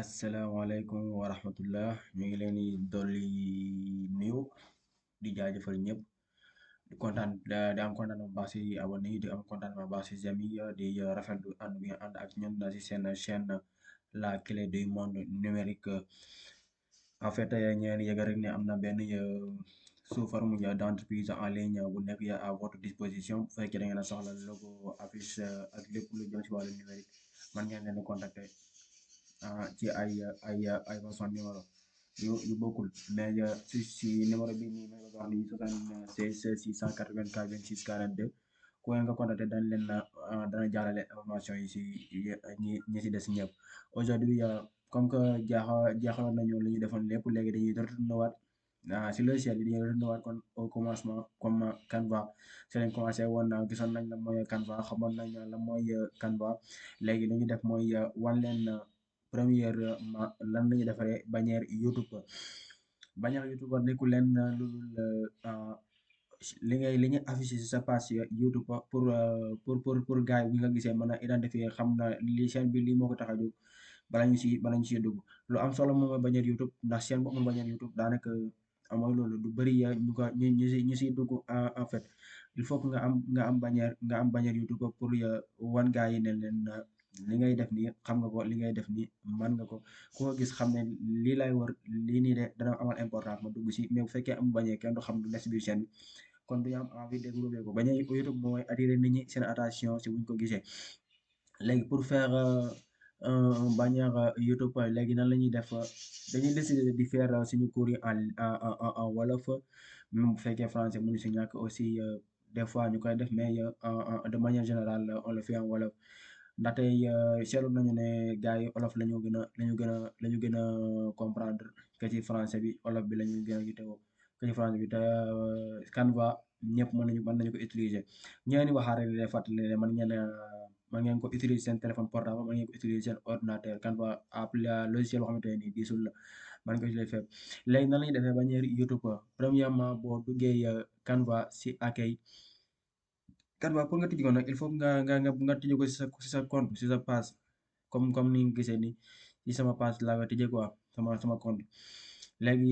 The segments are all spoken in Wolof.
asalaamaaleykum wa rahmatullah ñu ngi leen di dolli nuyu di jaajëfal ñëpp di kontaan di am kontaan bu baax si abonné yi di am kontaan bu baax si j'aime yi di rafetlu ànd bi nga ànd ak ñun si seen chaîne la clé du monde numérique en fait ñeen yëg rek ne am na benn sous forme d'entreprise en ligne bu nekk à votre disposition bu fekkee da ngeen a soxla logo affiche ak lépp lu jëm si wàllu numérique man ngeen leen di contacter ci ay façon numéro yu bokkul mais si numéro bi nii may wax ni 76 684 26 42 ku ngeen nga contacté dañ leen dana jàllale information yi si ñi si des ñëpp aujourd'hui comme que jaaxaloon nañu li ñu defoon lépp léegi dañuy retourné waat si logiciel bi dañuy retourné waat kon au commencement comme Canva si lañ commencé woon gisoon nañ la mooy Canva xamoon nañ la mooy Canva léegi li ñu def mooy wan leen premièrement lan la ñuy defaree bannière YouTube bannière YouTube nekkul leen lu dul li ñu affiché si sa page YouTube pour gars yi bu nga gisee mën a identifier xam na li chaîne bi lii moo ko tax a jóg bala ñu siy dugg lu am solo moom mooy bannière YouTube ndax chaîne bu amul bannière YouTube daanaka mooy loolu du bëri ñu siy dugg en fait il faut que nga am bannière YouTube pour wan gars yi ne leen li ngay def nii xam nga ko li ngay def nii man nga ko ku ko gis xam ne lii lay war lii nii de dana amal importance ma dugg si mais bu fekkee am bannière kenn du xam lu des si biir chaîne bi kon du ñu am envie développé ko bannière YouTube mooy attirer nit ñi seen attention si buñ ko gisee léegi pour faire un bannière YouTube léegi nan la ñuy def dañuy décider di faire suñu cours yi en wolof même bu fekkee français mënu si ñàkk aussi des fois ñu koy def mais de manière générale on le fait en wolof ndaxte seetlu nañu ne gars yi olof la ñu gën a comprendre que ci français bi olof bi la ñu gën a yittewoo que ci français bi te Canva ñëpp mën nañu ko utiliser ñeeni waxaare di leen fàttali ne man ngeen ko utiliser seen téléphone portable man ngeen ko utiliser seen ordinateur Canva logiciel boo xamante ne nii diisul la man ko utiliser fépp léegi nan la ñuy defee bannière YouTube premièrement boo duggee Canva si accueil Canva pour nga tijji ko nag il faut nga tijji ko si sa compte si sa page comme ni nga gisee ni si sama page laa nga tijjee quoi sama compte léegi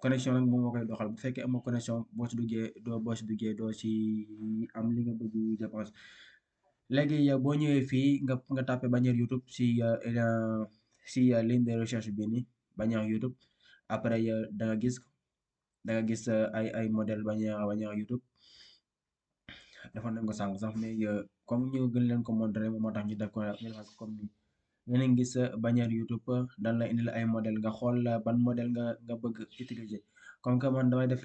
connexion nag moom moo koy doxal bu fekkee amoo connexion boo si duggee doo si am li nga bëgg je pense léegi boo ñëwee fii nga tapé bannière YouTube si ligne de recherche bi ni bannière YouTube après da nga gis ay modèle bannière YouTube defoon nañ ko sànq sax mais comme ñu gën leen ko montré moo tax ñu def ko comme ni yéen a ngi gis bannière YouTube dan la indil ay modèle nga xool ban modèle nga bëgg utiliser comme que man damay def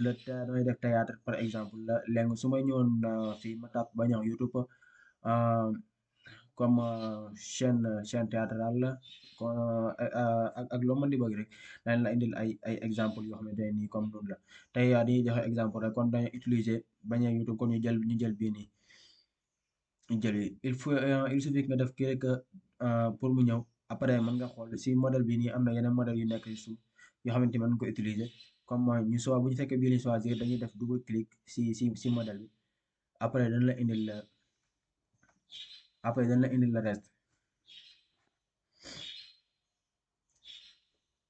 théâtre par exemple léegi su may ñëwoon fii ma tàpp bannière YouTube comme chaîne théâtrale la ak loo mën di bëgg rek dañ la indil ay exemple yoo xamante ne nii comme noonu la tey dañuy joxe exemple rek kon dañuy utiliser bannière YouTube kon ñu jël bii nii ñu jël il suffit que nga def kii rek pour mu ñëw après mën nga xool si modèle bi nii am na yeneen modèle yu nekk ci suuf yoo xamante ni mën nga ko utiliser comme bu ñu fekkee bii ni choisir dañuy def double clic si modèle bi après dañ la indil le reste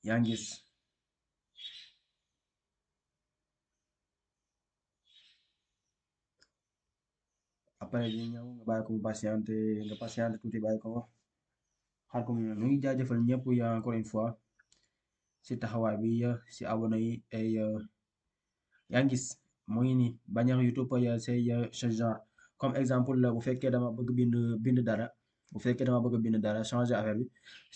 yaa ngi gis après di ñëw nga bàyyi ko mu patienté tuuti bàyyi ko xaar ko mu ñëw ñu ngi jaajëfal ñëpp ya encore une fois si taxawaay bi si abonné yi ay yaa ngi gis mu ngi nii bannière YouTube c'est ce genre comme exemple la bu fekkee dama bëgg bind dara bu fekkee dama bëgg bind dara changer affaire bi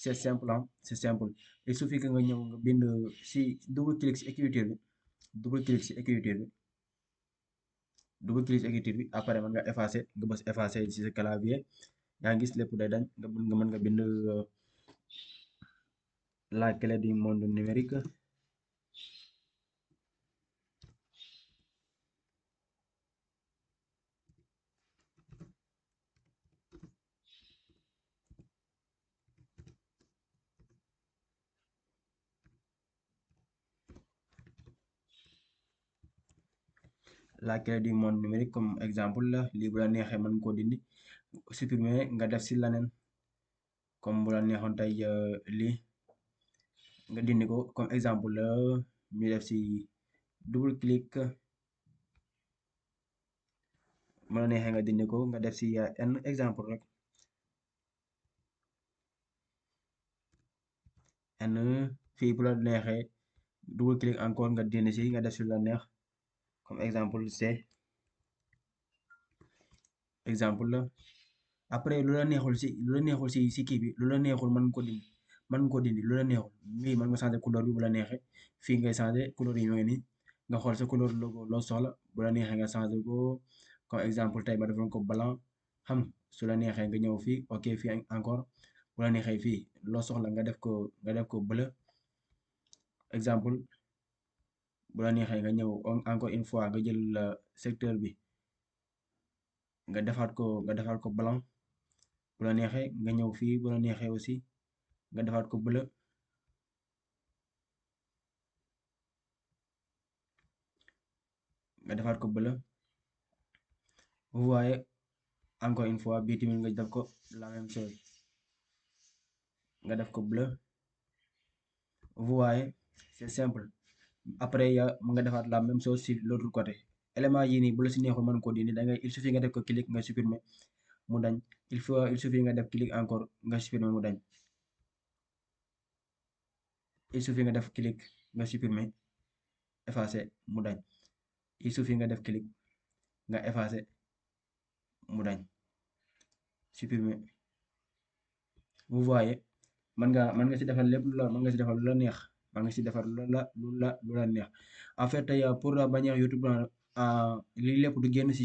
c'est simple c'est simple il suffit que nga ñëw nga bind si double clic si écriture bi double clic si écriture bi double clic si écriture bi après mën nga effacer nga bës effacer si sa clavier yaa ngi gis lépp day dañ nga mën nga bind la clé du monde numérique la clé du monde numérique comme exemple la lii bu la neexee mën koo dindi supprimer nga def si leneen comme bu la neexoon tey lii nga dindi ko comme exemple la ñu def si double clic mu la neexee nga dindi ko nga def si n exemple rek n fii bu la neexee double clic encore nga dindi si nga def si la neex comme exemple c'est exemple la après lu la neexul si kii bi lu la neexul mën nga ko dindi lu la neexul fii mën nga changer couleur bi bu la neexee fii ngay changer couleur yi ñooy nii nga xool sa couleur logo loo soxla bu la neexee nga changer ko comme exemple tey ma defoon ko blanc xam su la neexee nga ñëw fii ok fii encore bu la neexee fii loo soxla nga def ko bleu exemple bu la neexee nga ñëw encore une fois nga jël secteur bi nga defaat ko blanc bu la neexee nga ñëw fii bu la neexee aussi nga defaat ko bleu nga defaat ko bleu vous voyez encore une fois bii tamit nga def ko la même chose nga def ko bleu vous voyez c'est simple après mu nga defaat la même chose si l'autre côté élément yii nii bu la si neexul mën koo dindi da ngay il suffit nga def ko clic nga supprimer mu dañ il suffit nga def clic encore nga supprimer mu dañ il suffit nga def clic nga supprimer effacer mu dañ il suffit nga def clic nga effacer mu dañ supprimer vous voyez mën nga si defar lépp mën nga si defar lu la neex mën nga si defar lu la neex en fait tey pour bannière YouTube lii lépp du génn si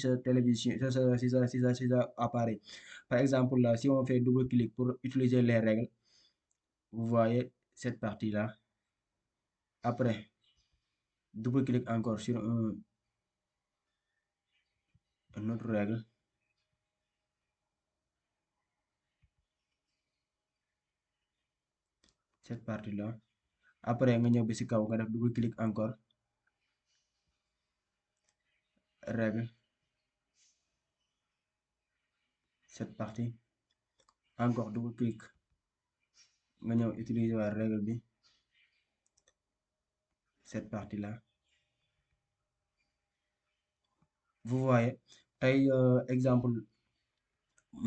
sa télévision si sa appareil par exemple là si on fait double clic pour utiliser les règles vous voyez cette partie là après double clic encore sur une autre règle cette partie là après nga ñëw bi si kaw nga def double clic encore règle cette partie encore double clic nga ñëw utiliser waa règle bi cette partie là vous voyez tey exemple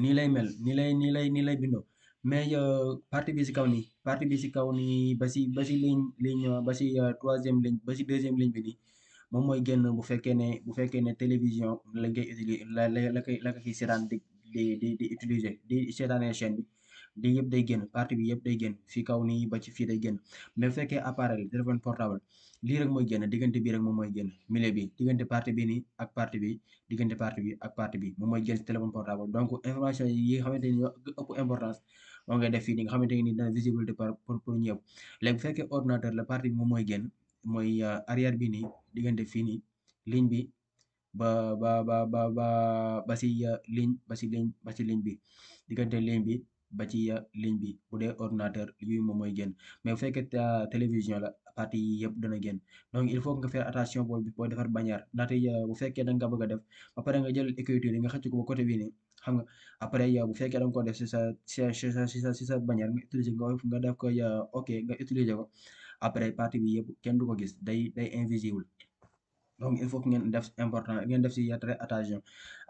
nii lay mel nii lay bindoo mais partie bi si kaw nii partie bi si kaw nii ba si ligne ba si troisième ligne ba si deuxième ligne bi nii moom mooy génn bu fekkee ne télévision lañ koy utiliser la ko kiy seetaan di utiliser di seetaanee chaîne bi yëpp day génn partie bi yëpp day génn fii kaw nii ba ci fii day génn mais bu fekkee appareil téléphone portable lii rek mooy génn diggante bii rek moom mooy génn milieu bi diggante partie bi nii ak partie bi diggante partie bi ak partie bi moom mooy génn ci téléphone portable donc information yi nga xamante ni ñoo ëpp importance moo ngay def fii nii nga xamante ni dana visibilité pour ñëpp léegi bu fekkee ordinateur la partie bi moom mooy génn mooy arrière bi nii diggante fii nii ligne bi ba ba ba ba ba ba si ligne bi diggante ligne bi ba ci ligne bi bu dee ordinateur yooyu moom mooy génn mais bu fekkee télévision la partie yi yëpp dana génn donc il faut nga faire attention booy defar bannière ndaxte bu fekkee da nga bëgg a def ba pare nga jël écriture yi nga xëcc ko ba côté bii nii xam nga après bu fekkee da nga ko def si sa bannière nga utiliser nga def ko ok nga utiliser ko après partie bi yëpp kenn du ko gis day invisible donc il faut que ngeen def si très attention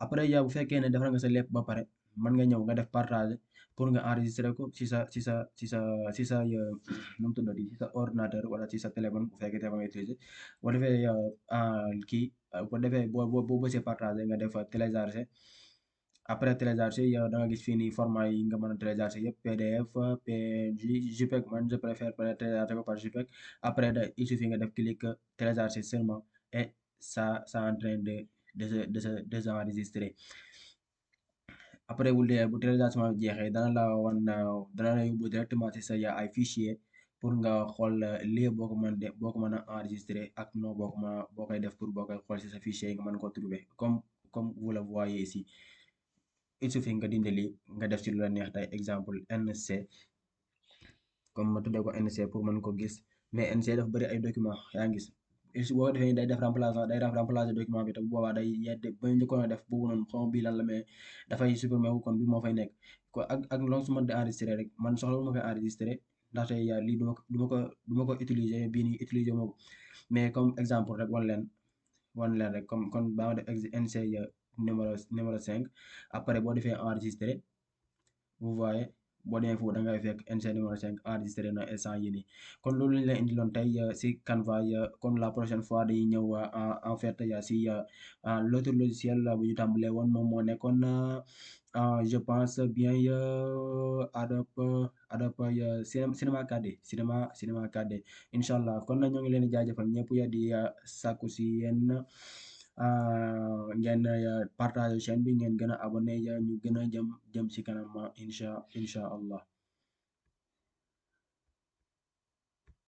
après bu fekkee ne defar nga sa lépp ba pare mën nga ñëw nga def partager pour nga enregistrer ko si sa nu mu tuddati si sa ordinateur wala si sa téléphone bu fekkee téléphone nga utiliser boo defee kii boo defee boo bësee partager nga def télécharger après télécharger yow da nga gis fii nii format yi nga mën a télécharger yëpp PDF PNG JPEG man je préfère télécharger ko par JPEG après il suffit nga def clic télécharger seulement et ça en train de s'enregistrer après bu téléchargement bi jeexee dana la yóbbu directement ci sa ay fichier pour nga xool lii boo ko mën a enregistrer ak non boo koy def pour boo koy xool ci sa fichier yi nga mën ko trouver comme vous le voyez ici il suffit nga dindi lii nga def ci lu la neex tey exemple NC comme ma tuddee ko NC pour mën ko gis mais NC dafa bëri ay document yaa ngi gis boo defee day def remplacer document bi te bu boobaa day yedde ba njëkkoon a def boobu noonu xaw ma bii lan la mais dafay supprimer wu kon bi moo fay nekk ko ak loo su mën di enregistrer rek man soxla wu ma koy enregistrer ndaxte lii du ma ko utiliser bii nii utiliser ma ko mais comme exemple rek wan leen rek comme kon ba ma def NC numéro 5 après boo defee enregistré vous voyez boo demee foofu da ngay fekk NC numéro 5 enregistré na instant yii nii kon loolu lañ la indiloon tey si Canva kon la prochaine fois dañuy ñëw en fait si l'autre logiciel bu ñu tàmbalee woon moom moo nekkoon je pense bien Adobe Cinema 4D Cinema 4D incha allah kon nag ñoo ngi leen di jaajëfal ñëpp di sàkku si yéen ngeen partage chaîne bi ngeen gën a abonné ñu gën a jëm si kanam incha allah